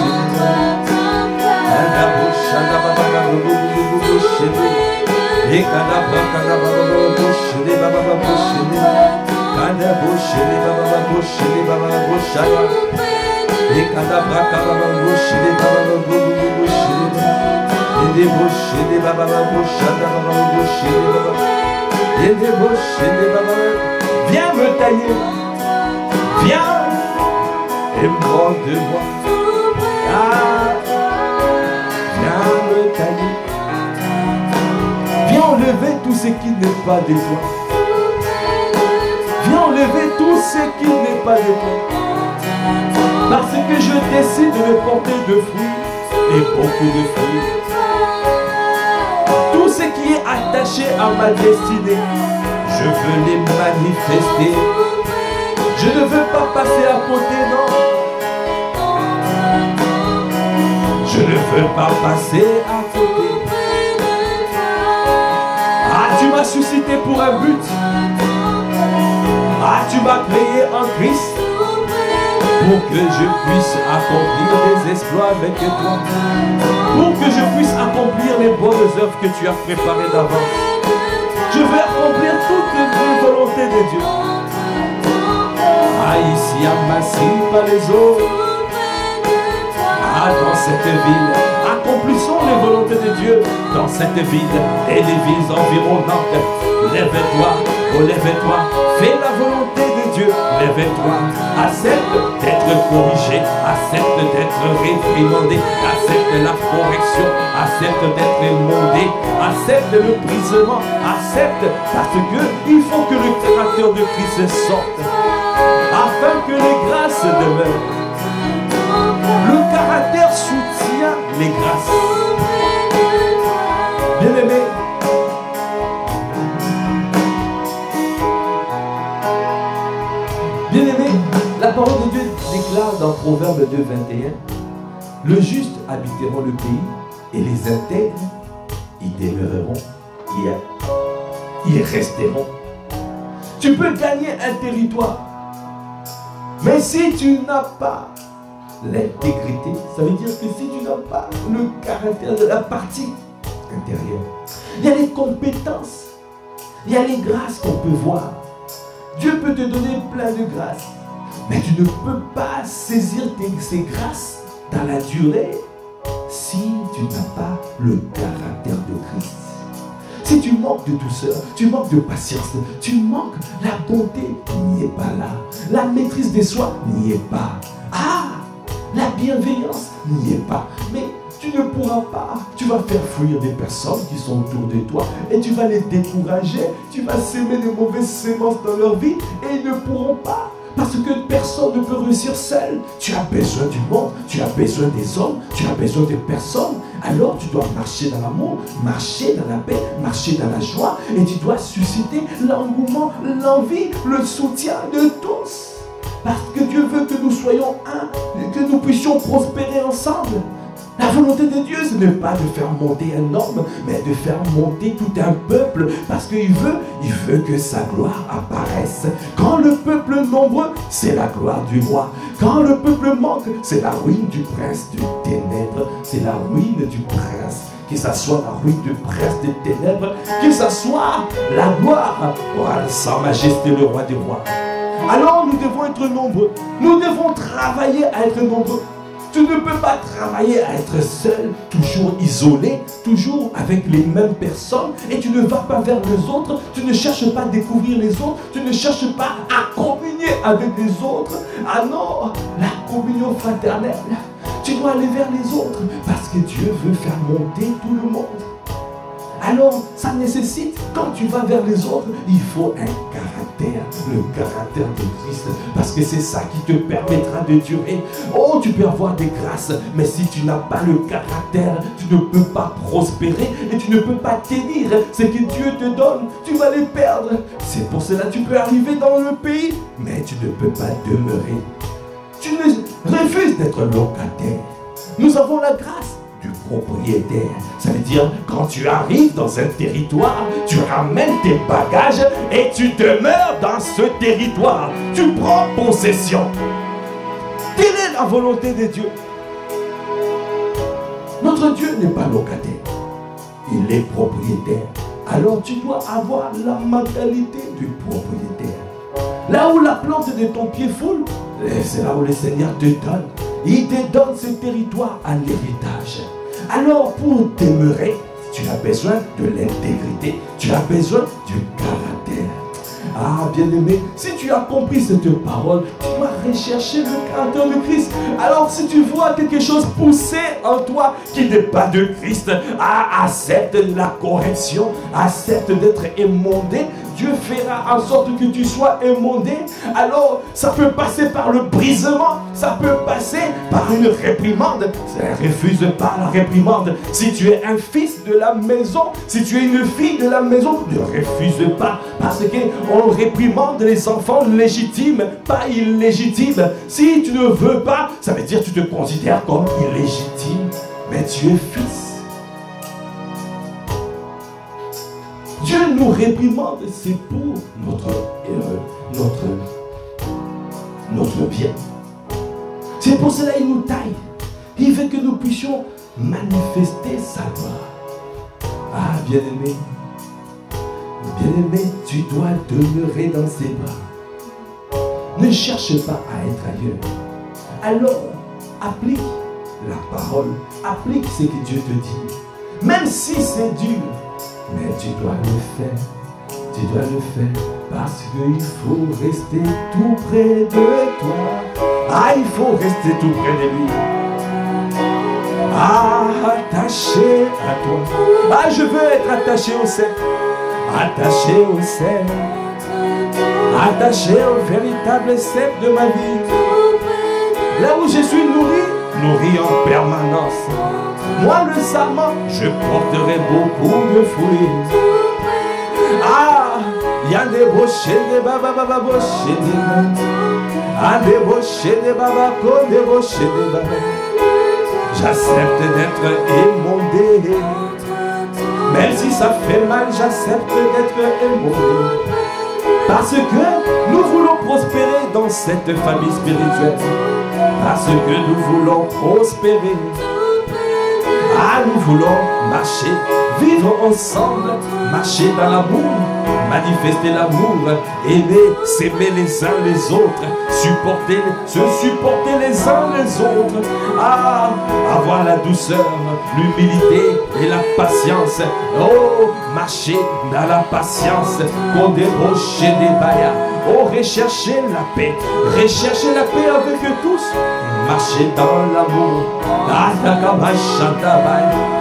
Viens me tailler. Viens et morde-moi. Viens me tailler. Viens enlever tout ce qui n'est pas de toi. Viens enlever tout ce qui n'est pas de toi. Parce que je décide de porter de fruits et beaucoup de fruits. Tout ce qui est attaché à ma destinée, je veux les manifester. Je ne veux pas passer à côté, non. Je ne veux pas passer à côté. Ah, tu m'as suscité pour un but. Ah, tu m'as créé en Christ pour que je puisse accomplir des exploits avec toi. Pour que je puisse accomplir les bonnes œuvres que tu as préparées d'avance. Je veux accomplir toutes les volontés de Dieu. Ah, ici à Massy, par les autres. Ah, dans cette ville, accomplissons les volontés de Dieu dans cette ville et les villes environnantes. Lève-toi, relève-toi, fais la volonté de Dieu, lève-toi. Accepte d'être corrigé, accepte d'être réprimandé, accepte la correction, accepte d'être émondé, accepte le brisement, accepte parce que il faut que le caractère de Christ sorte, afin que les grâces demeurent. Le caractère soutient les grâces. Bien-aimé, la parole de Dieu déclare dans Proverbe 2, 21, le juste habiteront le pays et les intègres y demeureront, y resteront. Tu peux gagner un territoire, mais si tu n'as pas l'intégrité, ça veut dire que si tu n'as pas le caractère de la partie intérieure, il y a les compétences, il y a les grâces qu'on peut voir. Dieu peut te donner plein de grâces, mais tu ne peux pas saisir ces grâces dans la durée si tu n'as pas le caractère de Christ. Si tu manques de douceur, tu manques de patience, tu manques la bonté, n'y est pas là. La maîtrise de soi n'y est pas. La bienveillance n'y est pas. Mais tu ne pourras pas. Tu vas faire fuir des personnes qui sont autour de toi et tu vas les décourager. Tu vas s'aimer des mauvaises sémences dans leur vie et ils ne pourront pas. Parce que personne ne peut réussir seul. Tu as besoin du monde, tu as besoin des hommes, tu as besoin des personnes. Alors tu dois marcher dans l'amour, marcher dans la paix, marcher dans la joie. Et tu dois susciter l'engouement, l'envie, le soutien de tous. Parce que Dieu veut que nous soyons un et que nous puissions prospérer ensemble. La volonté de Dieu, ce n'est pas de faire monter un homme, mais de faire monter tout un peuple. Parce qu'il veut que sa gloire apparaisse. Quand le peuple est nombreux, c'est la gloire du roi. Quand le peuple manque, c'est la ruine du prince du ténèbres. C'est la ruine du prince. Que ça soit la ruine du prince des ténèbres, que ça soit la gloire. Sa majesté, le roi des rois. Alors nous devons être nombreux. Nous devons travailler à être nombreux. Tu ne peux pas travailler à être seul, toujours isolé, toujours avec les mêmes personnes et tu ne vas pas vers les autres, tu ne cherches pas à découvrir les autres, tu ne cherches pas à communier avec les autres. Ah non, la communion fraternelle, tu dois aller vers les autres parce que Dieu veut faire monter tout le monde. Alors, ça nécessite, quand tu vas vers les autres, il faut un caractère, le caractère de Christ, parce que c'est ça qui te permettra de durer. Oh, tu peux avoir des grâces, mais si tu n'as pas le caractère, tu ne peux pas prospérer et tu ne peux pas tenir ce que Dieu te donne, tu vas les perdre. C'est pour cela que tu peux arriver dans le pays, mais tu ne peux pas demeurer. Tu refuses d'être locataire. Nous avons la grâce du propriétaire. Ça veut dire, quand tu arrives dans un territoire, tu ramènes tes bagages et tu demeures dans ce territoire. Tu prends possession. Quelle est la volonté de Dieu? Notre Dieu n'est pas locataire. Il est propriétaire. Alors tu dois avoir la mentalité du propriétaire. Là où la plante de ton pied foule, c'est là où le Seigneur te donne. Il te donne ce territoire à l'héritage. Alors pour demeurer, tu as besoin de l'intégrité, tu as besoin du caractère. Ah, bien-aimé, si tu as compris cette parole, tu dois rechercher le caractère de Christ. Alors si tu vois quelque chose pousser en toi qui n'est pas de Christ, accepte la correction, accepte d'être émondé. Dieu fera en sorte que tu sois émondé. Alors, ça peut passer par le brisement, ça peut passer par une réprimande. Refuse pas la réprimande. Si tu es un fils de la maison, si tu es une fille de la maison, ne refuse pas. Parce qu'on réprimande les enfants légitimes, pas illégitimes. Si tu ne veux pas, ça veut dire que tu te considères comme illégitime. Mais tu es fils. Dieu nous réprimande, c'est pour notre bien. C'est pour cela qu'il nous taille. Il veut que nous puissions manifester sa gloire. Ah, bien-aimé, tu dois demeurer dans ses bras. Ne cherche pas à être ailleurs. Alors, applique la parole, applique ce que Dieu te dit. Même si c'est dur, mais tu dois le faire. Tu dois le faire. Parce qu'il faut rester tout près de toi. Ah, il faut rester tout près de lui. Ah, attaché à toi. Ah, je veux être attaché au ciel. Attaché au ciel. Attaché au véritable cep de ma vie. Là où je suis nourri en permanence. Moi le savant, je porterai beaucoup de fruits. Ah, y'a des bochés, des baba, baba, bochés, des baba. Ah, des bochés, des baba, comme des bochés, des baba. J'accepte d'être émondé. Même si ça fait mal, j'accepte d'être émondé. Parce que nous voulons prospérer dans cette famille spirituelle. Parce que nous voulons prospérer. Ah, nous voulons marcher, vivre ensemble, marcher dans l'amour, manifester l'amour, aimer, s'aimer les uns les autres, se supporter les uns les autres. Ah, avoir la douceur, l'humilité et la patience. Oh, marcher dans la patience, qu'on débauche des baillards. Oh, rechercher la paix avec tous. Marcher dans l'amour.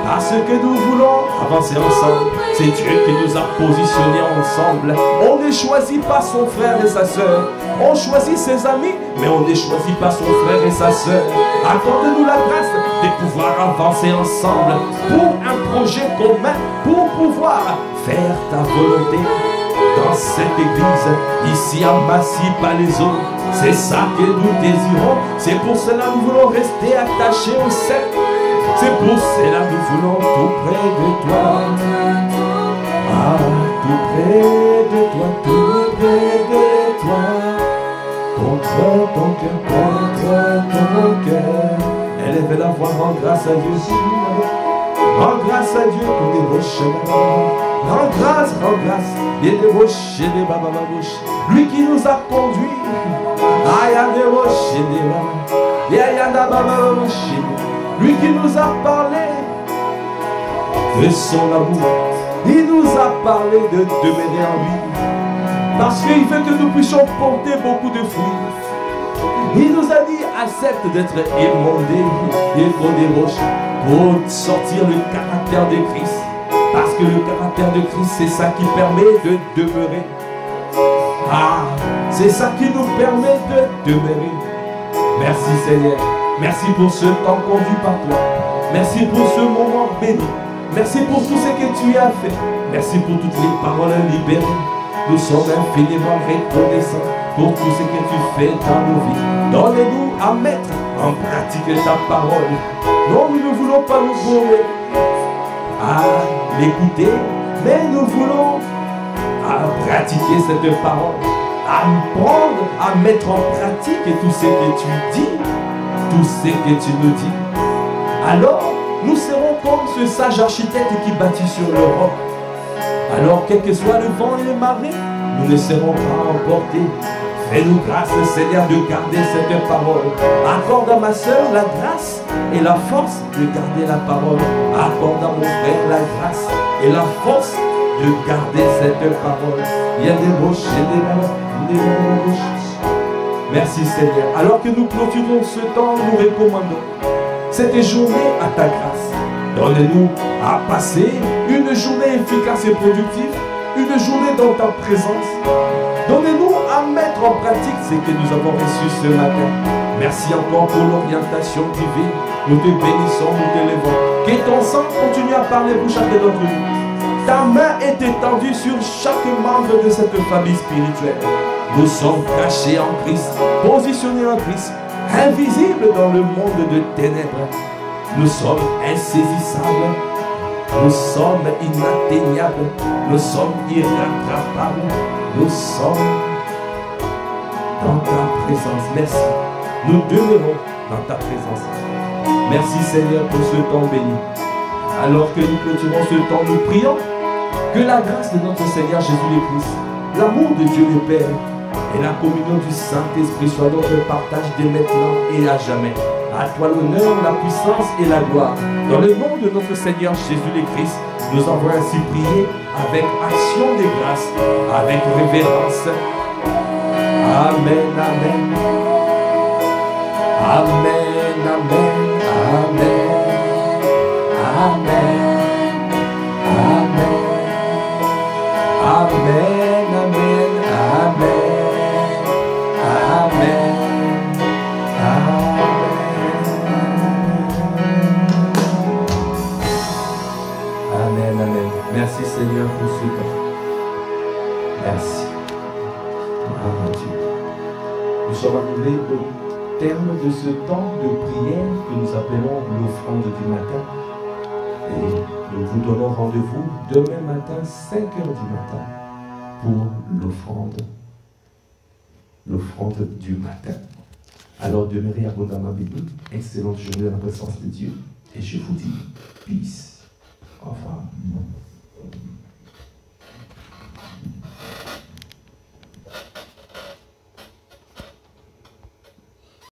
Parce que nous voulons avancer ensemble. C'est Dieu qui nous a positionnés ensemble. On ne choisit pas son frère et sa soeur. On choisit ses amis, mais on ne choisit pas son frère et sa soeur. Accorde-nous la grâce de pouvoir avancer ensemble pour un projet commun, pour pouvoir faire ta volonté. Dans cette église, ici à Massy, pas les autres. C'est ça que nous désirons. C'est pour cela que nous voulons rester attachés au ciel. C'est pour cela que nous voulons tout près de toi. Ah, tout près de toi, tout près de toi. Contre ton cœur. Élève la voix, rends grâce à Dieu. Rends grâce à Dieu pour des beaux chemins. Rends grâce, il est débauché des babababouches. Lui qui nous a conduits. Lui qui nous a parlé de son amour. Il nous a parlé de demeurer en lui. Parce qu'il veut que nous puissions porter beaucoup de fruits. Il nous a dit, accepte d'être émondé et qu'on débauche pour sortir le caractère de Christ. Parce que le caractère de Christ, c'est ça qui permet de demeurer. Ah, c'est ça qui nous permet de demeurer. Merci Seigneur. Merci pour ce temps conduit par toi. Merci pour ce moment béni. Merci pour tout ce que tu as fait. Merci pour toutes les paroles libérées. Nous sommes infiniment reconnaissants pour tout ce que tu fais dans nos vies. Donne-nous à mettre en pratique ta parole. Non, nous ne voulons pas nous brûler à l'écouter, mais nous voulons pratiquer cette parole, à prendre, à mettre en pratique tout ce que tu dis, tout ce que tu nous dis. Alors, nous serons comme ce sage architecte qui bâtit sur le roc. Alors, quel que soit le vent et les marées, nous ne serons pas emportés. Fais-nous grâce, Seigneur, de garder cette parole. Accorde à ma soeur la grâce et la force de garder la parole. Accorde à mon frère la grâce et la force de garder cette parole. Il y a des bouches et des bouches. Merci Seigneur. Alors que nous clôturons ce temps, nous recommandons cette journée à ta grâce. Donne-nous à passer une journée efficace et productive, une journée dans ta présence. Donnez-nous à mettre en pratique ce que nous avons reçu ce matin. Merci encore pour l'orientation divine. Nous te bénissons, nous t'élevons. Que ton sang continue à parler pour chacun d'entre nous. Ta main est étendue sur chaque membre de cette famille spirituelle. Nous sommes cachés en Christ, positionnés en Christ, invisibles dans le monde de ténèbres. Nous sommes insaisissables, nous sommes inatteignables, nous sommes irrattrapables, nous sommes dans ta présence. Merci. Nous demeurons dans ta présence. Merci Seigneur pour ce temps béni. Alors que nous clôturons ce temps, nous prions que la grâce de notre Seigneur Jésus-Christ, l'amour de Dieu le Père et la communion du Saint-Esprit soient notre partage dès maintenant et à jamais. À toi l'honneur, la puissance et la gloire. Dans le nom de notre Seigneur Jésus-Christ, nous avons ainsi prié. avec action de grâce, avec révérence. Amen, amen. Amen, amen, amen. Amen. Amen. Amen, amen, amen. Amen, amen. Merci Seigneur pour ce temps. Merci. Gloire à Dieu. Nous sommes arrivés au terme de ce temps de prière que nous appelons l'offrande du matin. Et nous vous donnons rendez-vous demain matin, 5 h du matin, pour l'offrande du matin. Alors demeurez abondamment bénis. Excellente journée dans la présence de Dieu. Et je vous dis, peace. Au revoir.